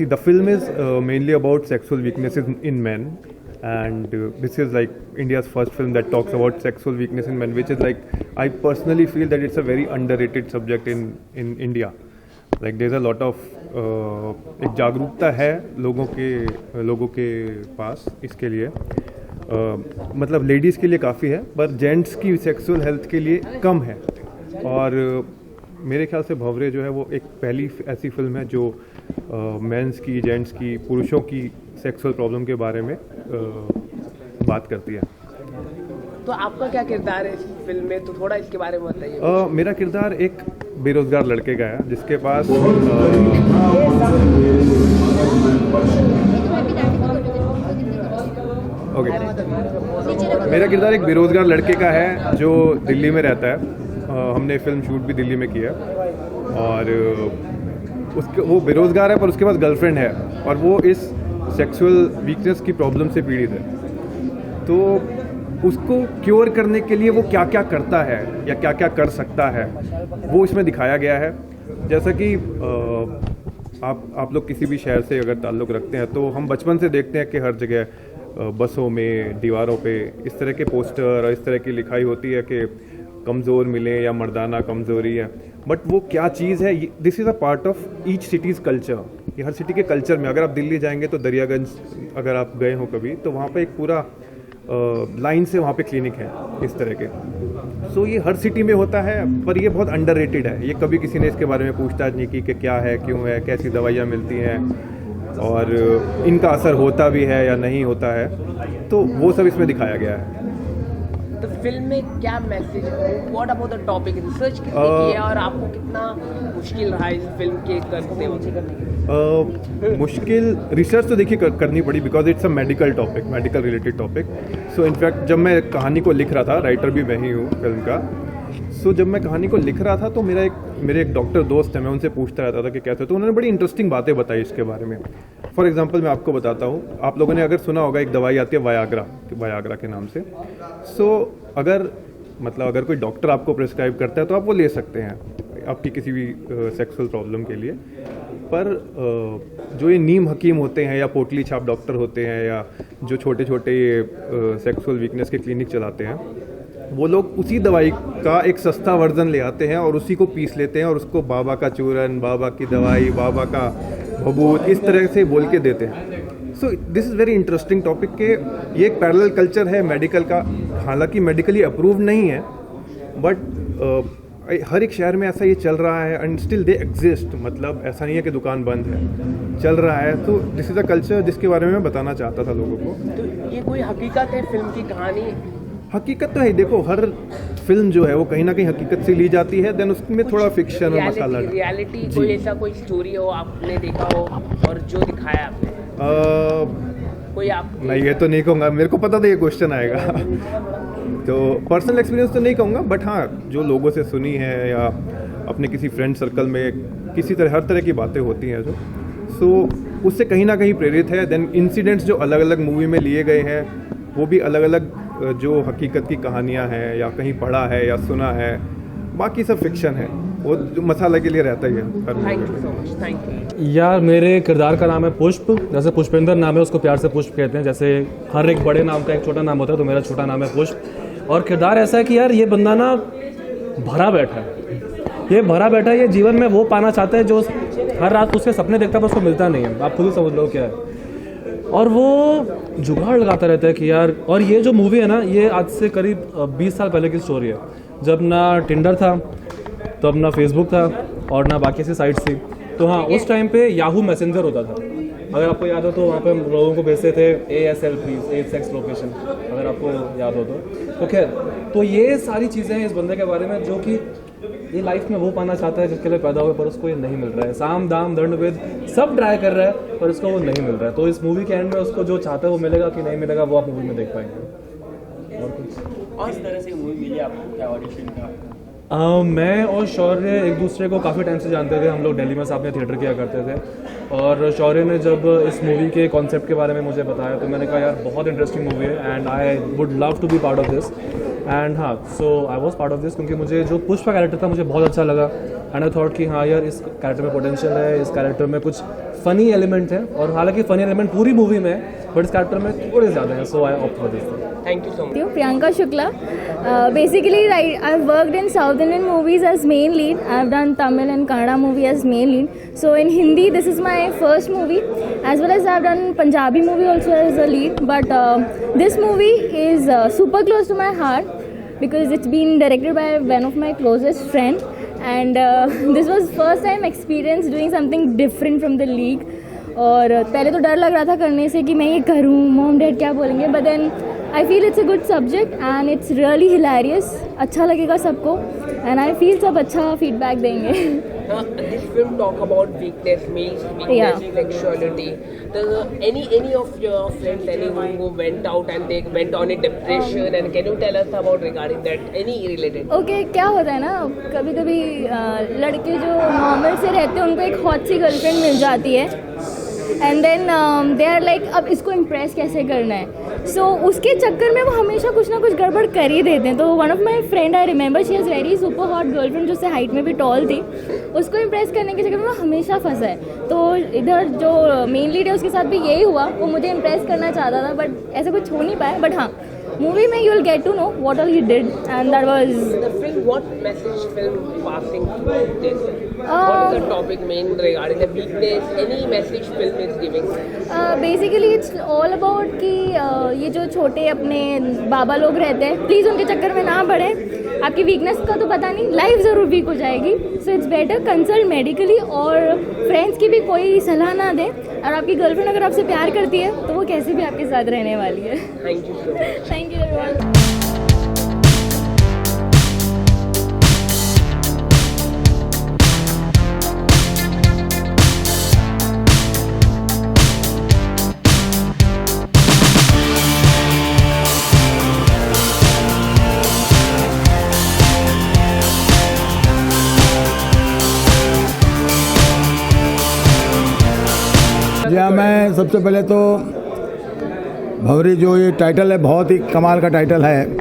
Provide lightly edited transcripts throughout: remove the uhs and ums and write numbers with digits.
see, the film is mainly about sexual weaknesses in men, and this is like India's first film that talks about sexual weakness in men, which is like, I personally feel that it's a very underrated subject in India. Like there's a lot of एक जागरूकता है लोगों के पास इसके लिए, मतलब ladies के लिए काफ़ी है, पर जेंट्स की सेक्सुअल हेल्थ के लिए कम है। और मेरे ख्याल से भंवरे जो है वो एक पहली ऐसी फिल्म है जो मेंस की, जेंट्स की, पुरुषों की सेक्सुअल प्रॉब्लम के बारे में बात करती है। तो आपका क्या किरदार है इस फिल्म में, तो थोड़ा इसके बारे में बताइए। मेरा किरदार एक बेरोजगार लड़के का है जिसके पास मेरा किरदार एक बेरोजगार लड़के का है जो दिल्ली में रहता है। हमने फिल्म शूट भी दिल्ली में किया, और उसके वो बेरोजगार है पर उसके पास गर्लफ्रेंड है, और वो इस सेक्सुअल वीकनेस की प्रॉब्लम से पीड़ित है। तो उसको क्योर करने के लिए वो क्या क्या करता है या क्या क्या कर सकता है वो इसमें दिखाया गया है। जैसा कि आप लोग किसी भी शहर से अगर ताल्लुक़ रखते हैं तो हम बचपन से देखते हैं कि हर जगह बसों में, दीवारों पे इस तरह के पोस्टर और इस तरह की लिखाई होती है कि कमज़ोर मिले या मर्दाना कमज़ोरी है। बट वो क्या चीज़ है, this is a part of each cities culture. ये हर सिटी के कल्चर में, अगर आप दिल्ली जाएंगे तो दरियागंज अगर आप गए हो कभी, तो वहाँ पे एक पूरा लाइन से वहाँ पे क्लिनिक है इस तरह के। सो ये हर सिटी में होता है, पर ये बहुत अंडररेटेड है। ये कभी किसी ने इसके बारे में पूछताछ नहीं की कि क्या है, क्यों है, कैसी दवाइयाँ मिलती हैं और इनका असर होता भी है या नहीं होता है। तो वो सब इसमें दिखाया गया है। तो फिल्म में क्या message, what about the topic, research कितनी की है और आपको कितना मुश्किल रहा इस फिल्म के करते वक्त? मुश्किल रिसर्च तो देखिए करनी पड़ी, because it's a medical topic, medical related topic. So in fact जब मैं कहानी को लिख रहा था, राइटर भी मैं ही हूँ फिल्म का। सो जब मैं कहानी को लिख रहा था तो मेरे एक डॉक्टर दोस्त है, मैं उनसे पूछता रहता था कि कैसे, तो उन्होंने बड़ी इंटरेस्टिंग बातें बताई इसके बारे में। फॉर एग्जांपल मैं आपको बताता हूँ, आप लोगों ने अगर सुना होगा एक दवाई आती है वायाग्रा के नाम से। सो अगर कोई डॉक्टर आपको प्रिस्क्राइब करता है तो आप वो ले सकते हैं आपकी किसी भी सेक्सुअल प्रॉब्लम के लिए। पर जो ये नीम हकीम होते हैं या पोटली छाप डॉक्टर होते हैं या जो छोटे छोटे ये सेक्सुअल वीकनेस के क्लिनिक चलाते हैं, वो लोग उसी दवाई का एक सस्ता वर्जन ले आते हैं और उसी को पीस लेते हैं और उसको बाबा का चूरन, बाबा की दवाई, बाबा का भभूत, इस तरह से बोल के देते हैं। So this is very interesting topic के ये एक पैरेलल कल्चर है मेडिकल का। हालांकि मेडिकली अप्रूव नहीं है, बट हर एक शहर में ऐसा ये चल रहा है, एंड स्टिल दे एग्जिस्ट। मतलब ऐसा नहीं है कि दुकान बंद है, चल रहा है। तो दिस इज़ अ कल्चर जिसके बारे में मैं बताना चाहता था लोगों को। तो ये कोई हकीकत है फिल्म की कहानी? हकीकत तो है, देखो हर फिल्म जो है वो कहीं ना कहीं हकीकत से ली जाती है, देन उसमें थोड़ा फिक्शन और मसाला। रियलिटी कोई ऐसा कोई स्टोरी हो आपने देखा हो और जो दिखाया आपने? कोई आप नहीं, ये तो नहीं कहूँगा, मेरे को पता था ये क्वेश्चन आएगा। तो पर्सनल एक्सपीरियंस तो नहीं कहूँगा, बट हाँ जो लोगों से सुनी है या अपने किसी फ्रेंड सर्कल में किसी तरह हर तरह की बातें होती हैं जो, सो उससे कहीं ना कहीं प्रेरित है। देन इंसिडेंट्स जो अलग अलग मूवी में लिए गए हैं वो भी अलग अलग जो हकीकत की कहानियाँ हैं या कहीं पढ़ा है या सुना है, बाकी सब फिक्शन है, वो जो मसाला के लिए रहता ही है हर मूवी में। Thank you so much. Thank you यार, मेरे किरदार का नाम है पुष्प। जैसे पुष्पेंद्र नाम है, उसको प्यार से पुष्प कहते हैं। जैसे हर एक बड़े नाम का एक छोटा नाम होता है, तो मेरा छोटा नाम है पुष्प। और किरदार ऐसा है कि यार ये बंदा ना भरा बैठा है, ये जीवन में वो पाना चाहता है जो हर रात उसके सपने देखता है पर उसको मिलता नहीं है। आप खुद ही समझ लो क्या है। और वो जुगाड़ लगाता रहता है कि यार, और ये जो मूवी है ना, ये आज से करीब 20 साल पहले की स्टोरी है, जब ना टिंडर था, तब ना फेसबुक था और ना बाकी ऐसी साइट्स थी। तो हाँ, उस टाइम पे याहू मैसेंजर होता था, अगर आपको याद हो तो। वहाँ पे हम लोगों को भेजते थे ASL please, age sex location, अगर आपको याद हो तो खैर, तो ये सारी चीज़ें हैं इस बंदे के बारे में, जो कि ये लाइफ में वो पाना चाहता है जिसके लिए पैदा हुआ, पर उसको ये नहीं मिल रहा है। साम दाम दंड वेद सब ट्राई कर रहा है पर उसको वो नहीं मिल रहा है। तो इस मूवी के एंड में उसको जो चाहता है वो मिलेगा कि नहीं मिलेगा, वो आप मूवी में देख पाएंगे। और कुछ और इस तरह से मूवी मिली आपको, क्या ऑडिशन का? मैं और शौर्य एक दूसरे को काफ़ी टाइम से जानते थे। हम लोग दिल्ली में साथ में थिएटर किया करते थे, और शौर्य ने जब इस मूवी के कॉन्सेप्ट के बारे में मुझे बताया तो मैंने कहा यार बहुत इंटरेस्टिंग मूवी है and I would love to be part of this. And हाँ, so I was part of this क्योंकि मुझे जो पुष्प का कैरेक्टर था मुझे बहुत अच्छा लगा एंड आई थॉट कि हाँ यार इस कैरेक्टर में पोटेंशियल है, इस कैरेक्टर में कुछ फ़नी एलिमेंट है और हालांकि फ़नी एलिमेंट पूरी मूवी में है बट इस कैरेक्टर में थोड़े ज़्यादा है, so I opt for this. Thank you so much. Priyanka Shukla. Basically, I've worked in South Indian movies as main lead. I've done Tamil and Kannada movie as main lead. So in Hindi, this is my first movie. As well as I've done Punjabi movie also as a lead. But this movie is super close to my heart because it's been directed by one of my closest friend. And this was first time experience doing something different from the league. और पहले तो डर लग रहा था करने से कि मैं ये करूँ, मॉम डैड क्या बोलेंगे, but then I feel it's a good subject and it's really hilarious, अच्छा लगेगा सबको एंड आई फील सब अच्छा फीडबैक देंगे। This film talk about weakness, males weakness, Yeah. sexuality. Any of your friends, anyone who went out and they went on a depression, and can you tell us about regarding that? Any related? Okay क्या होता है ना, कभी कभी लड़के जो normal से रहते हैं उनको एक हॉट सी गर्लफ्रेंड मिल जाती है and then they are like अब इसको इम्प्रेस कैसे करना है, सो उसके चक्कर में वो हमेशा कुछ ना कुछ गड़बड़ कर ही देते हैं। तो one of my friend I remember she is very super hot girlfriend जो उससे हाइट में भी टॉल थी, उसको इम्प्रेस करने के चक्कर में वो हमेशा फंसा है। तो इधर जो मेन लीड है उसके साथ भी यही हुआ, वो मुझे इम्प्रेस करना चाहता था बट ऐसा कुछ हो नहीं पाया। बट हाँ, मूवी में you will get to know what all he did and that was The film, what message film passing through this? What is the topic main regarding the weakness? Any message film is giving? Basically it's all about कि ये जो छोटे अपने बाबा लोग रहते हैं please उनके चक्कर में ना पड़े, आपकी वीकनेस का तो पता नहीं, लाइफ ज़रूर वीक हो जाएगी, so it's better consult medically और फ्रेंड्स की भी कोई सलाह ना दें। और आपकी गर्लफ्रेंड अगर आपसे प्यार करती है तो वो कैसे भी आपके साथ रहने वाली है। Thank you so much. Thank you everyone. जी हाँ, मैं सबसे पहले तो भंवरी जो ये टाइटल है बहुत ही कमाल का टाइटल है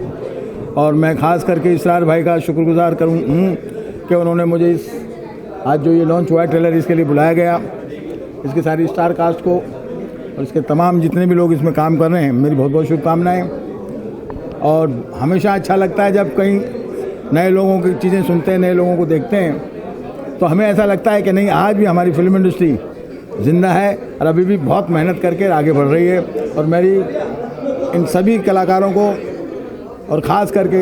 और मैं ख़ास करके इसरार भाई का शुक्रगुजार हूँ कि उन्होंने मुझे इस आज जो ये लॉन्च हुआ है ट्रेलर इसके लिए बुलाया गया, इसकी सारी स्टार कास्ट को और इसके तमाम जितने भी लोग इसमें काम कर रहे हैं मेरी बहुत बहुत शुभकामनाएँ। और हमेशा अच्छा लगता है जब कहीं नए लोगों की चीज़ें सुनते हैं, नए लोगों को देखते हैं, तो हमें ऐसा लगता है कि नहीं आज भी हमारी फिल्म इंडस्ट्री ज़िंदा है और अभी भी बहुत मेहनत करके आगे बढ़ रही है। और मेरी इन सभी कलाकारों को और ख़ास करके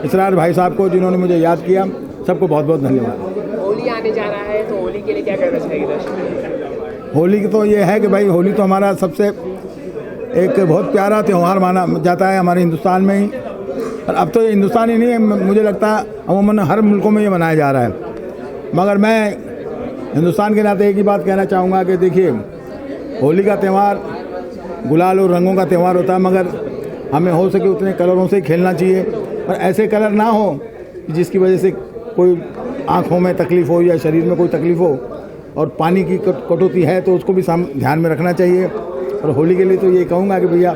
इसरार भाई साहब को जिन्होंने मुझे याद किया, सबको बहुत बहुत धन्यवाद। होली आने जा रहा है तो होली के लिए क्या करना चाहिए दर्शक? होली की तो ये है कि भाई होली तो हमारा सबसे एक बहुत प्यारा त्यौहार माना जाता है हमारे हिंदुस्तान में ही, और अब तो ये हिंदुस्तान ही नहीं है, मुझे लगता है अमूमन हर मुल्कों में ये मनाया जा रहा है। मगर मैं हिंदुस्तान के नाते एक ही बात कहना चाहूँगा कि देखिए होली का त्यौहार गुलाल और रंगों का त्यौहार होता है, मगर हमें हो सके उतने कलरों से खेलना चाहिए और ऐसे कलर ना हो जिसकी वजह से कोई आँखों में तकलीफ़ हो या शरीर में कोई तकलीफ़ हो। और पानी की कटौती है तो उसको भी ध्यान में रखना चाहिए। और होली के लिए तो ये कहूँगा कि भैया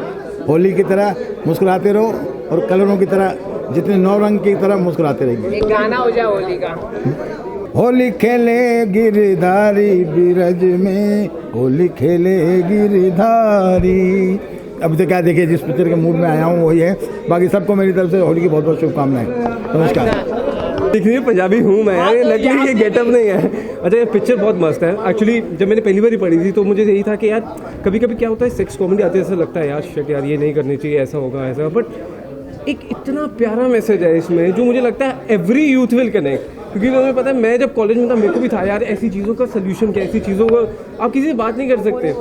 होली की तरह मुस्कुराते रहो और कलरों की तरह जितने 9 रंग की तरह मुस्कुराते रहिए। एक गाना हो जाए होली का। होली खेले गिरधारी बिरज में, होली खेले गिरधारी। अभी तो क्या देखिए जिस पिक्चर के मूड में आया हूँ वही है। बाकी सबको मेरी तरफ से होली की बहुत बहुत शुभकामनाएं। नमस्कार। देखिए पंजाबी हूँ मैं यार, नकली ये गेटअप नहीं है। अच्छा ये पिक्चर बहुत मस्त है। एक्चुअली जब मैंने पहली बार ही पढ़ी थी तो मुझे यही था कि यार कभी कभी क्या होता है सेक्स कॉमेडी आती है, ऐसा लगता है यार शिट यार ये नहीं करनी चाहिए, ऐसा होगा ऐसा, बट एक इतना प्यारा मैसेज है इसमें जो मुझे लगता है एवरी यूथ विल कनेक्ट। क्योंकि तुम्हें पता है मैं जब कॉलेज में था मेरे को भी था यार ऐसी चीज़ों का सोल्यूशन क्या, ऐसी चीज़ों का आप किसी से बात नहीं कर सकते।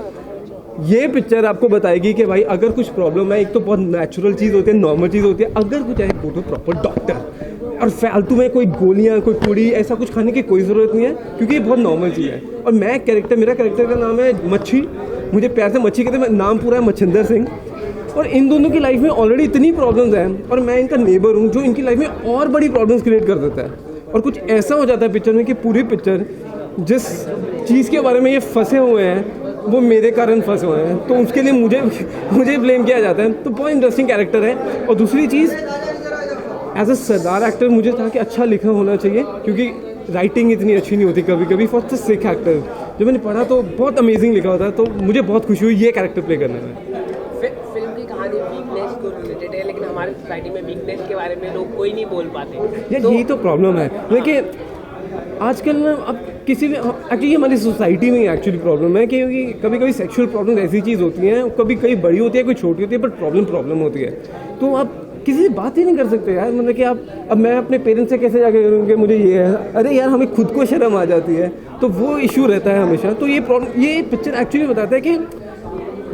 ये पिक्चर आपको बताएगी कि भाई अगर कुछ प्रॉब्लम है, एक तो बहुत नेचुरल चीज़ होती है, नॉर्मल चीज़ होती है, अगर कुछ है गो टू प्रॉपर डॉक्टर। और फालतू में कोई गोलियां कोई पूड़ी ऐसा कुछ खाने की कोई ज़रूरत नहीं है क्योंकि ये बहुत नॉर्मल चीज़ है। और मैं कैरेक्टर, मेरा कैरेक्टर का नाम है मच्छी, मुझे प्यार से मच्छी कहते हैं, नाम पूरा है मच्छिंदर सिंह। और इन दोनों की लाइफ में ऑलरेडी इतनी प्रॉब्लम्स हैं और मैं इनका नेबर हूँ जो इनकी लाइफ में और बड़ी प्रॉब्लम्स क्रिएट कर देता है। और कुछ ऐसा हो जाता है पिक्चर में कि पूरी पिक्चर जिस चीज़ के बारे में ये फंसे हुए हैं वो मेरे कारण फंसे हुए हैं, तो उसके लिए मुझे ब्लेम किया जाता है। तो बहुत इंटरेस्टिंग कैरेक्टर है। और दूसरी चीज़ एज अ सरदार एक्टर मुझे था कि अच्छा लिखा होना चाहिए, क्योंकि राइटिंग इतनी अच्छी नहीं होती कभी कभी फॉर द सिक एक्टर। जब मैंने पढ़ा तो बहुत अमेजिंग लिखा होता है, तो मुझे बहुत खुशी हुई ये कैरेक्टर प्ले करने में। फिल्म की कहानी वीकनेस को रिलेटेड है, लेकिन हमारी सोसाइटी में वीकनेस के बारे में लोग कोई नहीं बोल पाते। यार यही तो प्रॉब्लम है, लेकिन आजकल ना अब किसी भी एक्चुअली हमारी सोसाइटी में एक्चुअली प्रॉब्लम है, क्योंकि कभी कभी सेक्सुअल प्रॉब्लम ऐसी चीज़ होती हैं, कभी कई बड़ी होती है, कोई छोटी होती है, बट प्रॉब्लम होती है। तो आप किसी से बात ही नहीं कर सकते यार, मतलब कि आप अब मैं अपने पेरेंट्स से कैसे जाके करूँगी मुझे ये है, अरे यार हमें खुद को शर्म आ जाती है, तो वो इशू रहता है हमेशा। तो ये पिक्चर एक्चुअली बताता है कि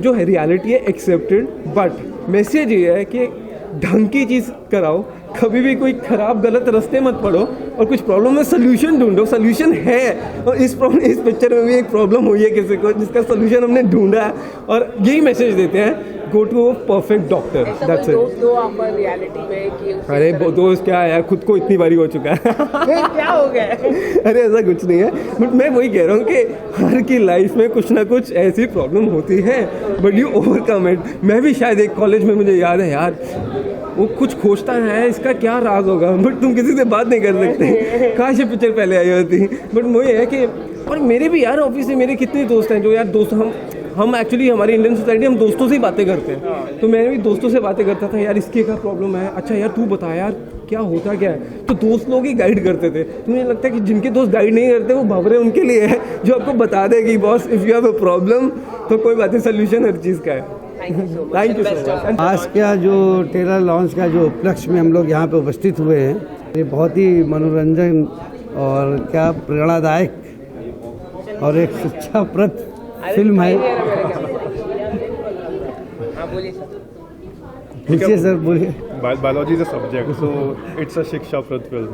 जो है रियलिटी है एक्सेप्टेड, बट मैसेज ये है कि ढंग की चीज़ कराओ, कभी भी कोई खराब गलत रास्ते मत पड़ो, और कुछ प्रॉब्लम में सोल्यूशन ढूंढो। सोल्यूशन है, और इस पिक्चर में भी एक प्रॉब्लम हुई है किसी को, जिसका सोल्यूशन हमने ढूंढा है, और यही मैसेज देते हैं, go to a perfect doctor. That's it. Reality में कि अरे दोस्त क्या है यार, खुद को इतनी बारी हो चुका है। क्या हो गया? अरे ऐसा कुछ नहीं है, बट मैं वही कह रहा हूँ कि हर की लाइफ में कुछ ना कुछ ऐसी प्रॉब्लम होती है, बट यू ओवरकम इट। मैं भी शायद एक कॉलेज में, मुझे याद है यार, वो कुछ खोजता है इसका क्या राज होगा, बट तुम किसी से बात नहीं कर सकते। काश ये पिक्चर पहले आई होती, बट वो ये है कि, और मेरे भी यार ऑफिस में मेरे कितने दोस्त हैं जो यार दोस्त, हम एक्चुअली हमारी इंडियन सोसाइटी हम दोस्तों से ही बातें करते हैं, तो मैं भी दोस्तों से बातें करता था, यार इसकी क्या प्रॉब्लम है, अच्छा यार तू बता यार क्या होता क्या है, तो दोस्त लोग ही गाइड करते थे। तो मुझे लगता है कि जिनके दोस्त गाइड नहीं करते वो भंवरे उनके लिए है, जो आपको बता दे कि boss if you have a problem तो कोई बात नहीं, सोल्यूशन हर चीज़ का है। Thank you so much. आज का जो ट्रेलर लॉन्च का जो उपलक्ष्य में हम लोग यहाँ पे उपस्थित हुए हैं, ये बहुत ही मनोरंजन और क्या प्रेरणादायक और एक शिक्षाप्रद फिल्म है। पूछिए सर, बोलिए। Biology is a subject, so it's a शिक्षाप्रद फिल्म।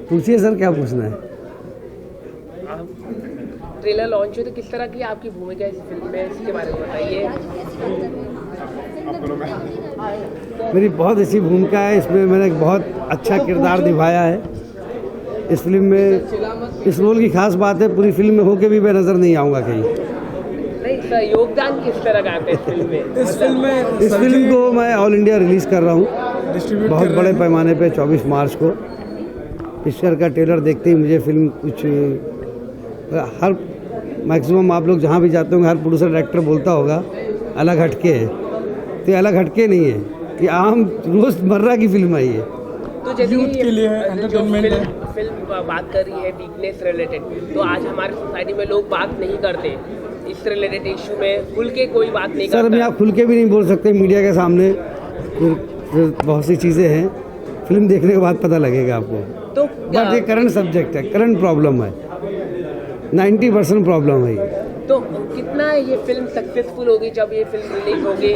पूछिए सर, क्या पूछना है। ट्रेलर लॉन्च हुई तो किस तरह की आपकी भूमिका इस फिल्म में, इसके बारे में बताइए। मेरी बहुत अच्छी भूमिका है इसमें, मैंने एक बहुत अच्छा किरदार निभाया है इस फिल्म में। इस रोल की खास बात है, पूरी फिल्म में होके भी मैं नज़र नहीं आऊँगा कहीं। नहीं सर, योगदान किस तरह का आता है फिल्म में? इस फिल्म को मैं ऑल इंडिया रिलीज़ कर रहा हूँ बहुत बड़े पैमाने पे 24 मार्च को। पिक्चर का ट्रेलर देखते ही मुझे फिल्म कुछ हर मैक्सिमम आप लोग जहाँ भी जाते होंगे हर प्रोड्यूसर डायरेक्टर बोलता होगा अलग हटके है, तो ये अलग हटके नहीं है, ये आम रोज़मर्रा की फिल्म आई है। तो जैसे के लिए फिल्म बात कर रही है वीकनेस रिलेटेड, तो आज हमारी सोसाइटी में लोग बात नहीं करते इस रिलेटेड इशू में, खुल के कोई बात नहीं करता। सर, मैं आप खुल के भी नहीं बोल सकते मीडिया के सामने, फिर बहुत सी चीज़ें हैं, फिल्म देखने के बाद पता लगेगा आपको। तो बट ये करंट सब्जेक्ट है, करंट प्रॉब्लम है, 90% प्रॉब्लम है ये। तो कितना ये फिल्म सक्सेसफुल होगी जब ये फिल्म रिलीज होगी,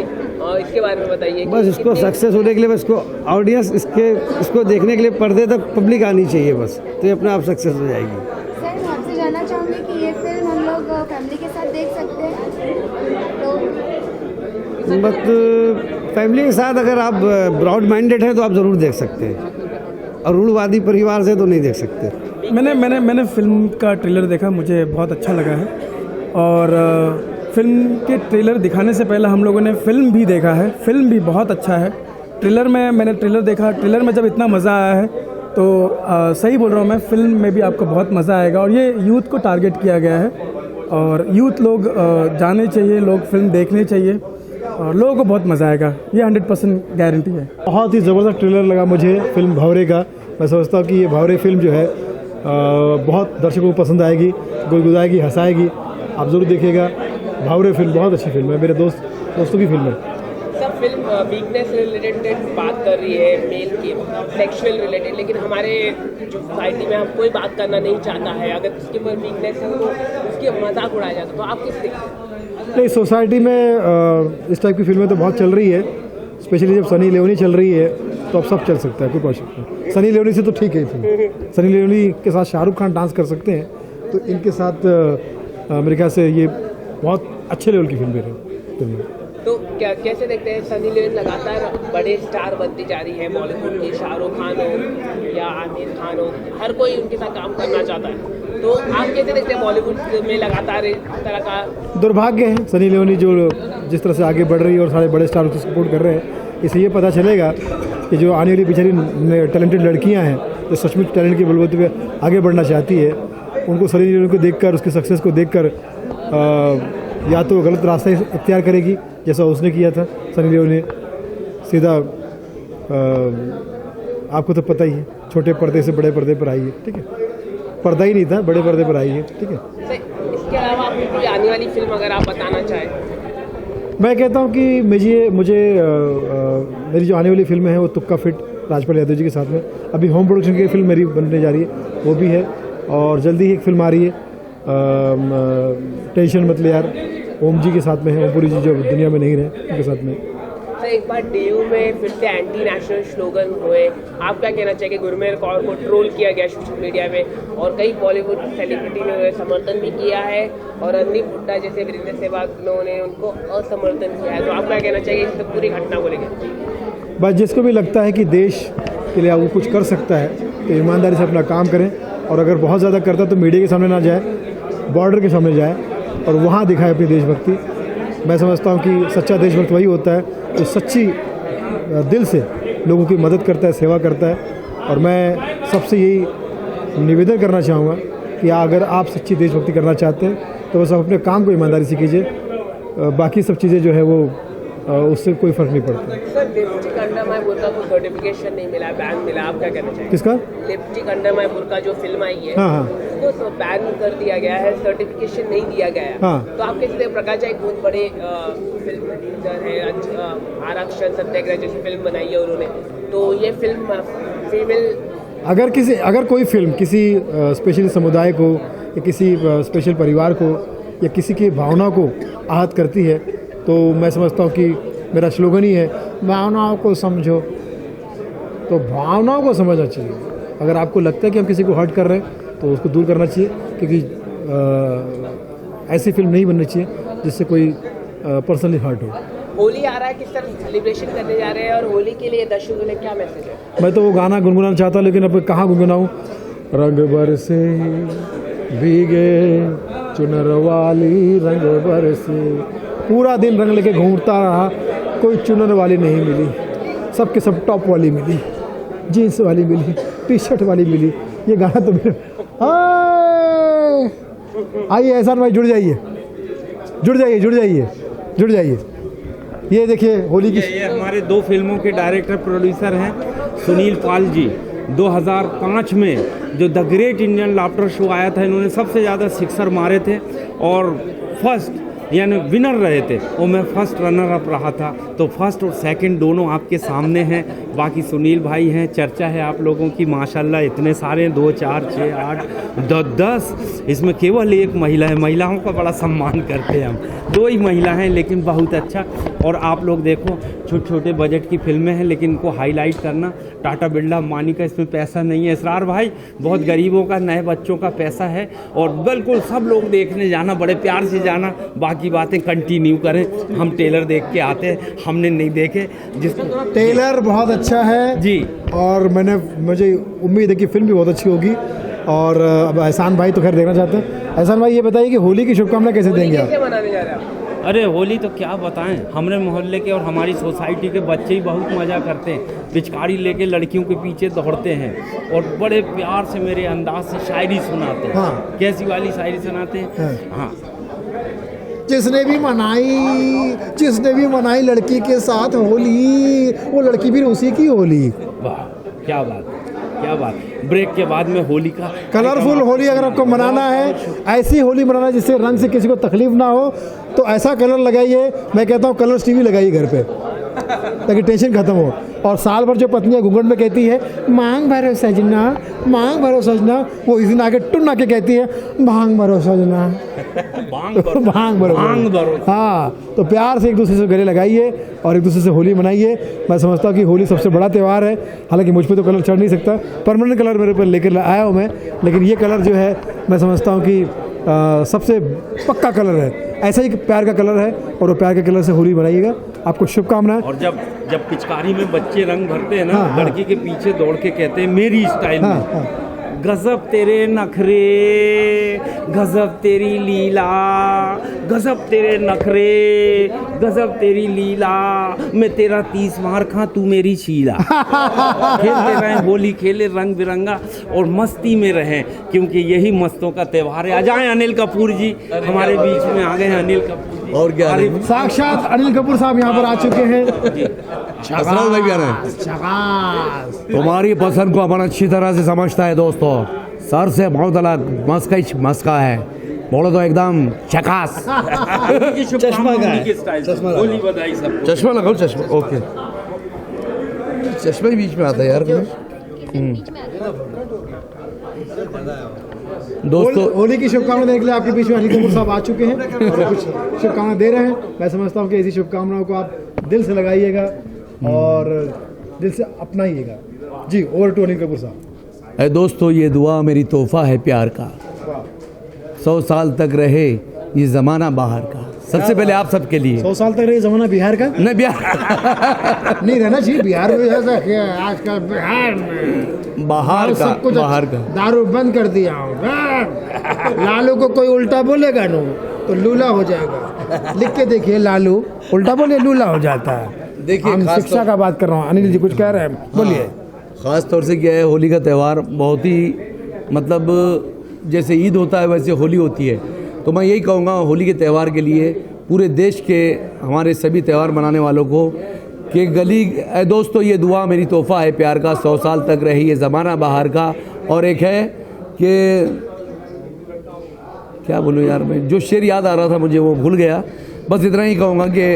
इसके बारे में बताइए। बस इसको सक्सेस होने के लिए, बस इसको ऑडियंस इसको देखने के लिए पर्दे तक पब्लिक आनी चाहिए, बस तो ये अपने आप सक्सेस हो जाएगी। सर, मैं आपसे जानना चाहूँगी कि ये फिल्म हम लोग फैमिली के साथ देख सकते हैं? तो बट फैमिली के साथ अगर आप ब्रॉड माइंडेड हैं तो आप ज़रूर देख सकते हैं, और रूढ़वादी परिवार से तो नहीं देख सकते। मैंने फिल्म का ट्रेलर देखा, मुझे बहुत अच्छा लगा है, और फिल्म के ट्रेलर दिखाने से पहले हम लोगों ने फिल्म भी देखा है, फिल्म भी बहुत अच्छा है। मैंने ट्रेलर देखा, ट्रेलर में जब इतना मज़ा आया है तो सही बोल रहा हूँ मैं, फिल्म में भी आपको बहुत मज़ा आएगा। और ये यूथ को टारगेट किया गया है, और यूथ लोग जाने चाहिए, लोग फिल्म देखने चाहिए, और लोगों को बहुत मज़ा आएगा, ये 100% गारंटी है। बहुत ही ज़बरदस्त ट्रेलर लगा मुझे फिल्म भंवरे का। मैं समझता हूँ कि ये भंवरे फिल्म जो है बहुत दर्शकों को पसंद आएगी, गुदगुदाएगी, हंसाएगी। आप ज़रूर देखिएगा, भंवरे फिल्म बहुत अच्छी फिल्म है, मेरे दोस्तों की फिल्म है। सब फिल्म वीकनेस रिलेटेड बात कर रही है, मेल की सेक्सुअल रिलेटेड, लेकिन हमारे जो सोसाइटी में हम कोई बात करना नहीं चाहता है, अगर उसके ऊपर वीकनेस है तो उसकी मजाक उड़ाया जाता है, तो आप किस नहीं, सोसाइटी में इस टाइप की फिल्में तो बहुत चल रही है, स्पेशली जब सनी लियोनी चल रही है तो अब सब चल सकता है, कोई प्रॉब्लम नहीं। सनी लियोनी से तो ठीक है फिल्म, सनी लियोनी के साथ शाहरुख खान डांस कर सकते हैं, तो इनके साथ मेरे ख्याल से ये बहुत अच्छे लेवल की फिल्म है। तो क्या कैसे देखते हैं, सनी लियोनी लगातार बड़े स्टार बनती जा रही है बॉलीवुड की, शाहरुख खान हो या आमिर खान हो, हर कोई उनके साथ काम करना चाहता है, तो आप कैसे देखते हैं बॉलीवुड में लगातार इस तरह का? दुर्भाग्य है, सनी लियोनी जो जिस तरह से आगे बढ़ रही है और सारे बड़े स्टार उसको सपोर्ट कर रहे हैं, इससे ये पता चलेगा कि जो आने वाली बेचारी टैलेंटेड लड़कियां हैं जो सचमुच टैलेंट के बलबूते पे आगे बढ़ना चाहती है, उनको सनी लियोनी को देखकर, उसके सक्सेस को देखकर या तो गलत रास्ता इख्तियार करेगी जैसा उसने किया था। सनी लियोनी सीधा आपको तो पता ही है, छोटे पर्दे से बड़े पर्दे पर आई है, ठीक है, पर्दा ही नहीं था, बड़े पर्दे पर आई है, ठीक है। इसके अलावा आपकी कोई आने वाली फिल्म अगर आप बताना चाहें? मैं कहता हूँ कि मुझे मेरी जो आने वाली फिल्म है वो तुक्का फिट राजपाल यादव जी के साथ में, अभी होम प्रोडक्शन की फिल्म मेरी बनने जा रही है, वो भी है, और जल्दी ही एक फिल्म आ रही है टेंशन मत ले यार, ओम जी के साथ में है, ओमपुरी जी जो दुनिया में नहीं रहे उनके साथ में। सर एक बार डीयू में फिर से एंटी नेशनल स्लोगन हुए, आप क्या कहना चाहिए? गुरमेर कौर को ट्रोल किया गया सोशल मीडिया में और कई बॉलीवुड सेलिब्रिटी ने समर्थन भी किया है और रणदीप हुड्डा जैसे वीरेंद्र सहवाग ने उनको असमर्थन किया है, तो आप क्या कहना चाहिए इस पूरी घटना को लेकर? बस जिसको भी लगता है कि देश के लिए वो कुछ कर सकता है तो ईमानदारी से अपना काम करें, और अगर बहुत ज़्यादा करता तो मीडिया के सामने ना जाए, बॉर्डर के सामने जाए और वहाँ दिखाए अपनी देशभक्ति। मैं समझता हूँ कि सच्चा देशभक्त वही होता है जो सच्ची दिल से लोगों की मदद करता है, सेवा करता है, और मैं सबसे यही निवेदन करना चाहूँगा कि अगर आप सच्ची देशभक्ति करना चाहते हैं तो बस आप अपने काम को ईमानदारी से कीजिए, बाकी सब चीज़ें जो है वो उससे कोई फ़र्क नहीं पड़ता। सर लिपस्टिक अंडर माय बुर्का को सर्टिफिकेशन नहीं मिला, बैन मिला, आप क्या कहना चाहिए? किसका? लिपस्टिक अंडर माय बुर्का जो फिल्म आई है, हाँ, हाँ। उसको बैन कर दिया गया है, सर्टिफिकेशन नहीं दिया गया है। हाँ। तो आप कैसे? प्रकाश एक बहुत बड़े फिल्म प्रोड्यूसर है, आरक्षण सत्याग्रह जैसी फिल्म बनाई है उन्होंने, तो ये फिल्म फीमेल अगर कोई फिल्म किसी स्पेशल समुदाय को या किसी स्पेशल परिवार को या किसी की भावना को आहत करती है तो मैं समझता हूँ कि मेरा स्लोगन ही है भावनाओं को समझो, तो भावनाओं को समझना चाहिए। अगर आपको लगता है कि हम किसी को हर्ट कर रहे हैं तो उसको दूर करना चाहिए, क्योंकि ऐसी फिल्म नहीं बननी चाहिए जिससे कोई पर्सनली हर्ट हो। होली आ रहा है, किस तरह सेलिब्रेशन करने जा रहे हैं और होली के लिए दर्शकों के लिए क्या मैसेज है? मैं तो वो गाना गुनगुनाना चाहता लेकिन अब कहाँ गुनगुनाऊँ। रंग बरसे भीगे चुनर वाली रंग बरसे, पूरा दिन रंग लेके घूमता रहा, कोई चुनर वाली नहीं मिली, सबके सब टॉप वाली मिली, जीन्स वाली मिली, टी शर्ट वाली मिली। ये गाना तो मेरे आइए एहसान भाई जुड़ जाइए, जुड़ जाइए, जुड़ जाइए, जुड़ जाइए। ये देखिए होली की ये हमारे 2 फिल्मों के डायरेक्टर प्रोड्यूसर हैं सुनील पाल जी। 2005 में जो the great Indian laughter show आया था, इन्होंने सबसे ज़्यादा सिक्सर मारे थे और फर्स्ट यानी विनर रहे थे, और मैं फर्स्ट रनर अप रहा था। तो फर्स्ट और सेकंड दोनों आपके सामने हैं। बाकी सुनील भाई हैं, चर्चा है आप लोगों की माशाल्लाह, इतने सारे 2, 4, 6, 8, 10, इसमें केवल एक महिला है। महिलाओं का बड़ा सम्मान करते हैं हम, 2 ही महिला हैं लेकिन बहुत अच्छा। और आप लोग देखो छोटे छोटे बजट की फिल्में हैं लेकिन इनको हाईलाइट करना, टाटा बिरला अंबानी का इसमें पैसा नहीं है, इसरार भाई बहुत गरीबों का, नए बच्चों का पैसा है। और बिल्कुल सब लोग देखने जाना, बड़े प्यार से जाना, बाकी बातें कंटिन्यू करें। हम ट्रेलर देख के आते हैं, हमने नहीं देखे। जिसको ट्रेलर बहुत अच्छा है जी, और मुझे उम्मीद है कि फिल्म भी बहुत अच्छी होगी। और अब एहसान भाई तो खैर देखना चाहते हैं। एहसान भाई ये बताइए कि होली की शुभकामनाएं कैसे देंगे आप? कैसे मनाने जा रहे हैं आप? अरे होली तो क्या बताएं, हमारे मोहल्ले के और हमारी सोसाइटी के बच्चे ही बहुत मज़ा करते हैं, पिचकारी लेके लड़कियों के पीछे दौड़ते हैं और बड़े प्यार से मेरे अंदाज से शायरी सुनाते हैं। हाँ। कैसी वाली शायरी सुनाते हैं? हाँ। जिसने भी मनाई लड़की के साथ होली, वो लड़की भी उसी की होली। वाह, क्या बात, क्या बात। ब्रेक के बाद में होली का कलरफुल होली अगर आपको मनाना है, ऐसी होली मनाना है जिससे रंग से किसी को तकलीफ ना हो, तो ऐसा कलर लगाइए। मैं कहता हूँ कलर्स टीवी लगाइए घर पे ताकि टेंशन खत्म हो। और साल भर जो पत्नियां घूंघट में कहती है मांग भरो सजना, मांग भरो सजना, वो इस दिन आके टुन आके कहती है भांग भरो सजना, भांग भरो। हाँ, तो प्यार से एक दूसरे से गले लगाइए और एक दूसरे से होली मनाइए। मैं समझता हूँ कि होली सबसे बड़ा त्यौहार है। हालांकि मुझ पर तो कलर चढ़ नहीं सकता, परमानेंट कलर मेरे पर लेकर आया हूँ मैं, लेकिन ये कलर जो है मैं समझता हूँ कि सबसे पक्का कलर है, ऐसा ही प्यार का कलर है, और वो प्यार के कलर से होली बनाइएगा। आपको शुभकामनाएं। और जब पिचकारी में बच्चे रंग भरते हैं ना, हाँ, लड़की के पीछे दौड़ के कहते हैं मेरी स्टाइल में, गजब तेरे नखरे, गजब तेरी लीला, गजब तेरे नखरे, गजब तेरी लीला, मैं तेरा 30 मार खा तू मेरी शीला। खेलते रहें होली, खेले रंग बिरंगा और मस्ती में रहें, क्योंकि यही मस्तों का त्यौहार है। आ जाएं अनिल कपूर जी हमारे बीच में आ गए हैं। अनिल कपूर और क्या साक्षात अनिल कपूर साहब यहाँ पर आ चुके हैं। तुम्हारी पसंद को अपन अच्छी तरह से समझता है दोस्तों, सर से बहुत अलग मस्का है, बोलो तो एकदम चकास। चश्मा का है, होली बधाई सबको। चश्मा लगाओ, चश्मा ओके, चश्मा ही बीच में आता है यार। दोस्तों होली की शुभकामना देने के लिए आपके बीच में अनिल कपूर साहब आ चुके हैं और कुछ शुभकामना दे रहे हैं। मैं समझता हूँ कि ऐसी शुभकामनाओं को आप दिल से लगाइएगा और दिल से अपनाइएगा। जी, ओवर टू अनिल कपूर साहब। अरे दोस्तों, ये दुआ मेरी तोहफा है प्यार का, 100 साल तक रहे ये ज़माना बाहर का। सबसे पहले आप सबके लिए 100 साल तक रहे ज़माना बिहार का? नहीं, बिहार नहीं रहना चाहिए बिहार में, ऐसा आजकल बिहार में बाहर का, सब कुछ बाहर का दारू बंद कर दिया हूँ। लालू को कोई उल्टा बोलेगा ना तो लूला हो जाएगा। लिख के देखिए, लालू उल्टा बोले लूला हो जाता है। देखिए, हम शिक्षा का बात कर रहा हूँ। अनिल जी कुछ कह रहे हैं, बोलिए। ख़ास तौर से क्या है, होली का त्यौहार बहुत ही मतलब जैसे ईद होता है वैसे होली होती है। तो मैं यही कहूँगा होली के त्यौहार के लिए पूरे देश के हमारे सभी त्यौहार मनाने वालों को कि गली दोस्तों, ये दुआ मेरी तोहफा है प्यार का, 100 साल तक रही ये ज़माना बाहर का। और एक है कि क्या बोलूँ यार, मैं जो शेर याद आ रहा था मुझे वो भूल गया। बस इतना ही कहूँगा कि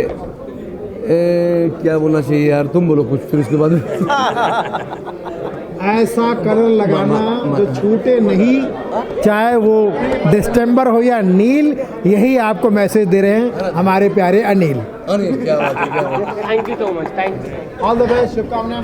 क्या बोलना चाहिए यार, तुम बोलो कुछ फिर उसके बाद। ऐसा कलर लगाना जो छूटे नहीं, चाहे वो दिसंबर हो या नील, यही आपको मैसेज दे रहे हैं हमारे प्यारे अनिल। अनिल क्या बात है, क्या बात है। Thank you so much, thank you. All the best, शुभकामनाएं।